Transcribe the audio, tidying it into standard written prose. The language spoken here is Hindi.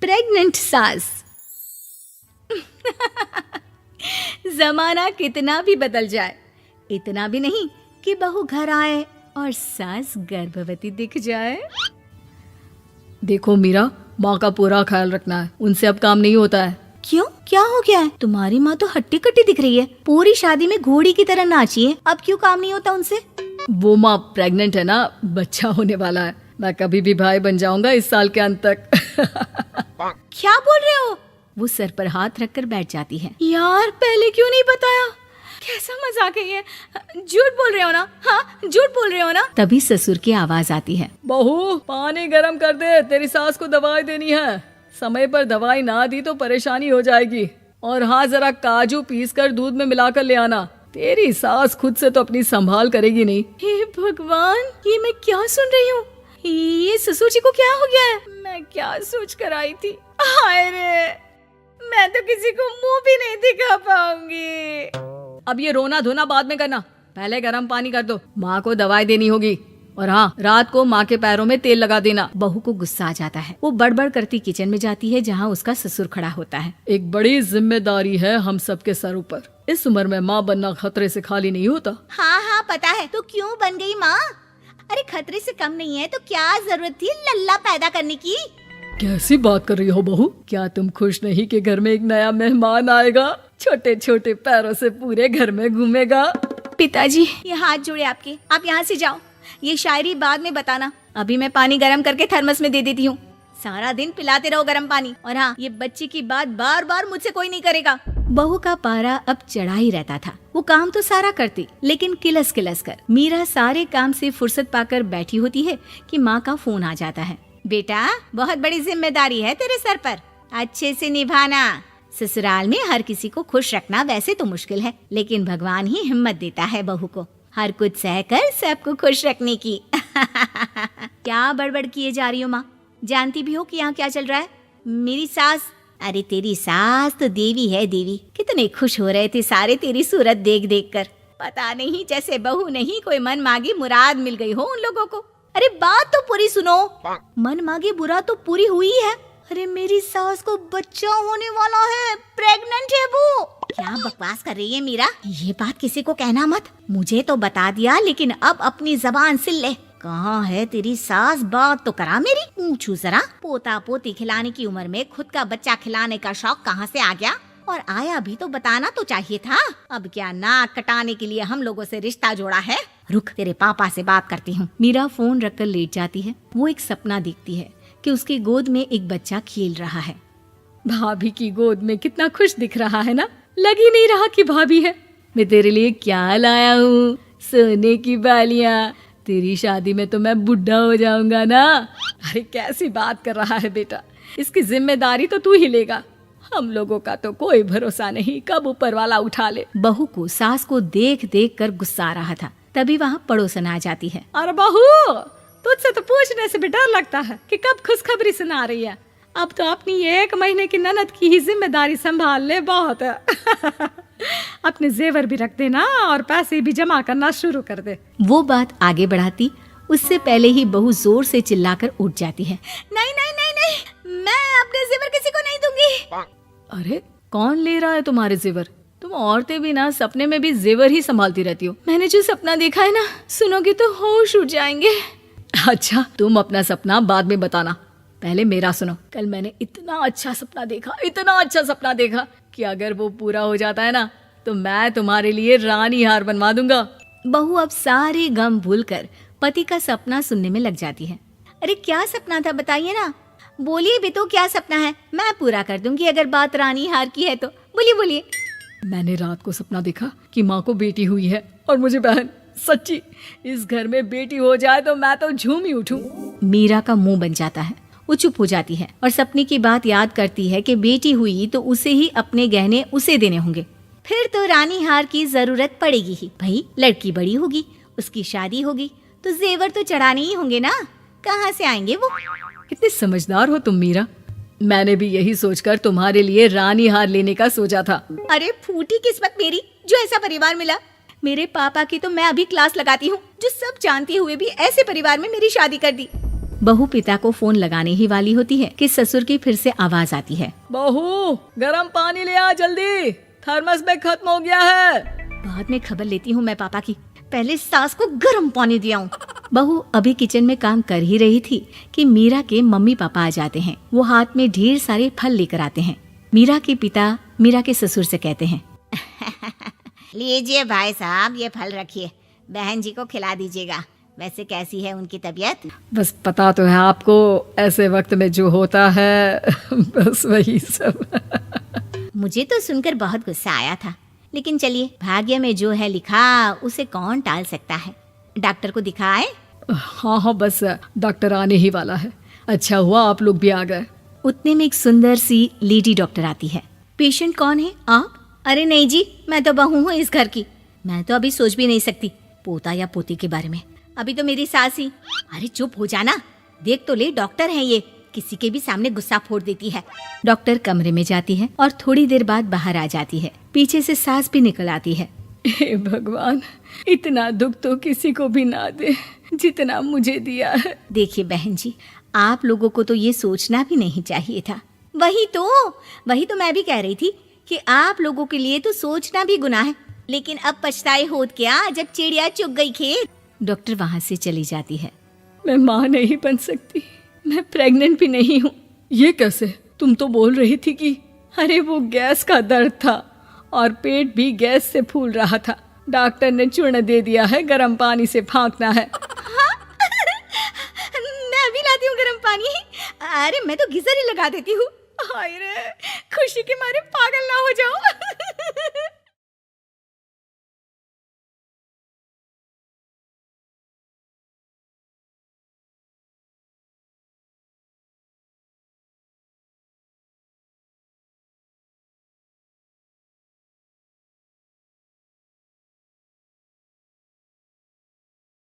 प्रेग्नेंट सास। जमाना कितना भी बदल जाए, इतना भी नहीं कि बहू घर आए और सास गर्भवती दिख जाए। देखो मीरा, माँ का पूरा ख्याल रखना है, उनसे अब काम नहीं होता है। क्यों, क्या हो गया है? तुम्हारी माँ तो हट्टी कट्टी दिख रही है, पूरी शादी में घोड़ी की तरह नाची है, अब क्यों काम नहीं होता उनसे? वो माँ प्रेग्नेंट है ना, बच्चा होने वाला है। मैं कभी भी भाई बन जाऊंगा इस साल के अंत तक। क्या बोल रहे हो? वो सर पर हाथ रखकर बैठ जाती है। यार पहले क्यों नहीं बताया? कैसा मजाक है ये? झूठ बोल रहे हो ना? हाँ, झूठ बोल रहे हो ना? तभी ससुर की आवाज आती है। बहू, पानी गरम कर दे, तेरी सास को दवाई देनी है। समय पर दवाई ना दी तो परेशानी हो जाएगी। और हाँ, जरा काजू पीस कर दूध में मिलाकर ले आना। तेरी सास खुद से तो अपनी संभाल करेगी नहीं। हे भगवान, ये मैं क्या सुन रही हूँ? ये ससुर जी को क्या हो गया है? मैं क्या सोच कर आई थी? हाय रे, मैं तो किसी को मुंह भी नहीं दिखा पाऊंगी। अब ये रोना धोना बाद में करना, पहले गर्म पानी कर दो, माँ को दवाई देनी होगी। और हाँ, रात को माँ के पैरों में तेल लगा देना। बहू को गुस्सा आ जाता है, वो बड़बड़ करती किचन में जाती है जहाँ उसका ससुर खड़ा होता है। एक बड़ी जिम्मेदारी है हम सबके सर ऊपर। इस उम्र में माँ बनना खतरे से खाली नहीं होता। हाँ हाँ पता है, तो क्यों बन गई माँ? अरे खतरे से कम नहीं है तो क्या जरूरत थी लल्ला पैदा करने की? कैसी बात कर रही हो बहू? क्या तुम खुश नहीं कि घर में एक नया मेहमान आएगा, छोटे छोटे पैरों से पूरे घर में घूमेगा? पिताजी, ये हाथ जोड़े आपके, आप यहाँ से जाओ। ये शायरी बाद में बताना, अभी मैं पानी गरम करके थर्मस में दे देती हूँ। सारा दिन पिलाते रहो गरम पानी। और हाँ, ये बच्ची की बात बार बार मुझसे कोई नहीं करेगा। बहू का पारा अब चढ़ा ही रहता था। वो काम तो सारा करती, लेकिन किलस किलस कर। मीरा सारे काम से फुर्सत पाकर बैठी होती है कि माँ का फोन आ जाता है। बेटा, बहुत बड़ी जिम्मेदारी है तेरे सर पर, अच्छे से निभाना। ससुराल में हर किसी को खुश रखना वैसे तो मुश्किल है, लेकिन भगवान ही हिम्मत देता है बहू को हर कुछ सहकर सबको खुश रखने की। क्या बड़बड़ किए जा रही हो माँ? जानती भी हो कि यहाँ क्या चल रहा है? मेरी सास, अरे तेरी सास तो देवी है देवी। कितने खुश हो रहे थे सारे तेरी सूरत देख देख कर। पता नहीं जैसे बहू नहीं कोई मन मांगी मुराद मिल गई हो उन लोगों को। अरे बात तो पूरी सुनो। मन मांगी मुराद तो पूरी हुई है। अरे मेरी सास को बच्चा होने वाला है, प्रेग्नेंट है वो। क्या बकवास कर रही है मीरा? ये बात किसी को कहना मत। मुझे तो बता दिया, लेकिन अब अपनी जबान सिल ले। कहाँ है तेरी सास? बात तो करा मेरी। पूछू जरा, पोता पोती खिलाने की उम्र में खुद का बच्चा खिलाने का शौक कहाँ से आ गया? और आया भी तो बताना तो चाहिए था। अब क्या नाक कटाने के लिए हम लोगों से रिश्ता जोड़ा है? रुक, तेरे पापा से बात करती हूँ। मीरा फोन रखकर लेट जाती है। वो एक सपना देखती है कि उसकी गोद में एक बच्चा खेल रहा है। भाभी की गोद में कितना खुश दिख रहा है ना, लग ही नहीं रहा कि भाभी है। मैं तेरे लिए क्या लाया हूँ, सोने की बालियाँ। तेरी शादी में तो मैं बुढ़ा हो जाऊंगा ना। अरे कैसी बात कर रहा है बेटा, इसकी जिम्मेदारी तो तू ही लेगा। हम लोगों का तो कोई भरोसा नहीं, कब ऊपर वाला उठा ले। बहू को सास को देख देख कर गुस्सा आ रहा था। तभी वहाँ पड़ोसन आ जाती है। अरे बहू, तुझसे तो पूछने से भी डर लगता है कि कब खुशखबरी सुना रही है। अब तो अपनी 1 महीने की ननद की ही जिम्मेदारी संभाल ले, बहुत है। अपने जेवर भी रख देना और पैसे भी जमा करना शुरू कर दे। वो बात आगे बढ़ाती उससे पहले ही बहू जोर से चिल्लाकर उठ जाती है। नहीं नहीं नहीं नहीं, मैं अपने जेवर किसी को नहीं दूंगी। अरे कौन ले रहा है तुम्हारे जेवर? तुम औरतें भी ना सपने में भी जेवर ही संभालती रहती हो। मैंने जो सपना देखा है ना, सुनोगे तो होश उड़ जाएंगे। अच्छा, तुम अपना सपना बाद में बताना, पहले मेरा सुनो। कल मैंने इतना अच्छा सपना देखा, इतना अच्छा सपना देखा कि अगर वो पूरा हो जाता है ना तो मैं तुम्हारे लिए रानी हार बनवा दूंगा। बहू अब सारे गम भूलकर पति का सपना सुनने में लग जाती है। अरे क्या सपना था, बताइए ना। बोलिए भी तो, क्या सपना है? मैं पूरा कर दूंगी अगर बात रानी हार की है तो। बोलिए बोलिए। मैंने रात को सपना देखा कि माँ को बेटी हुई है और मुझे बहन। सच्ची, इस घर में बेटी हो जाए तो मैं तो झूम ही उठूं। मीरा का मुंह बन जाता है। वो चुप हो जाती है और सपने की बात याद करती है कि बेटी हुई तो उसे ही अपने गहने उसे देने होंगे। फिर तो रानी हार की जरूरत पड़ेगी ही। भाई लड़की बड़ी होगी, उसकी शादी होगी तो जेवर तो चढ़ाने ही होंगे ना, कहाँ से आएंगे वो? कितने समझदार हो तुम मीरा। मैंने भी यही सोचकर तुम्हारे लिए रानी हार लेने का सोचा था। अरे फूटी किस्मत मेरी जो ऐसा परिवार मिला। मेरे पापा की तो मैं अभी क्लास लगाती हूँ, जो सब जानते हुए भी ऐसे परिवार में मेरी शादी कर दी। बहू पिता को फोन लगाने ही वाली होती है कि ससुर की फिर से आवाज आती है। बहू गरम पानी ले आ जल्दी, थर्मस में खत्म हो गया है। बाद में खबर लेती हूँ मैं पापा की, पहले सास को गर्म पानी दिया हूँ। बहू अभी किचन में काम कर ही रही थी कि मीरा के मम्मी पापा आ जाते हैं। वो हाथ में ढेर सारे फल लेकर आते हैं। मीरा के पिता मीरा के ससुर से कहते हैं, लीजिए भाई साहब, ये फल रखिए, बहन जी को खिला दीजिएगा। वैसे कैसी है उनकी तबीयत? बस पता तो है आपको, ऐसे वक्त में जो होता है बस वही सब। मुझे तो सुनकर बहुत गुस्सा आया था, लेकिन चलिए, भाग्य में जो है लिखा उसे कौन टाल सकता है। डॉक्टर को दिखाए? हाँ, बस डॉक्टर आने ही वाला है। अच्छा हुआ आप लोग भी आ गए। उतने में एक सुंदर सी लेडी डॉक्टर आती है। पेशेंट कौन है आप? अरे नहीं जी, मैं तो बहू हूँ इस घर की। मैं तो अभी सोच भी नहीं सकती पोता या पोती के बारे में। अभी तो मेरी सास ही। अरे चुप हो जाना, देख तो ले, डॉक्टर है ये, किसी के भी सामने गुस्सा फोड़ देती है। डॉक्टर कमरे में जाती है और थोड़ी देर बाद बाहर आ जाती है। पीछे से सास भी निकल आती है। हे भगवान, इतना दुख तो किसी को भी ना दे जितना मुझे दिया है। देखिए बहन जी, आप लोगों को तो ये सोचना भी नहीं चाहिए था। वही तो मैं भी कह रही थी कि आप लोगों के लिए तो सोचना भी गुनाह है, लेकिन अब पछताए होत क्या जब चिड़िया चुग गई खेत। डॉक्टर वहाँ से चली जाती है। मैं माँ नहीं बन सकती, मैं प्रेग्नेंट भी नहीं हूँ। ये कैसे? तुम तो बोल रही थी कि अरे वो गैस का दर्द था और पेट भी गैस से फूल रहा था। डॉक्टर ने चूर्ण दे दिया है, गर्म पानी से फाँकना है। हाँ? मैं अभी लाती हूँ गर्म पानी। अरे मैं तो गीजर ही लगा देती हूँ। हाय रे, खुशी के मारे पागल ना हो जाओ।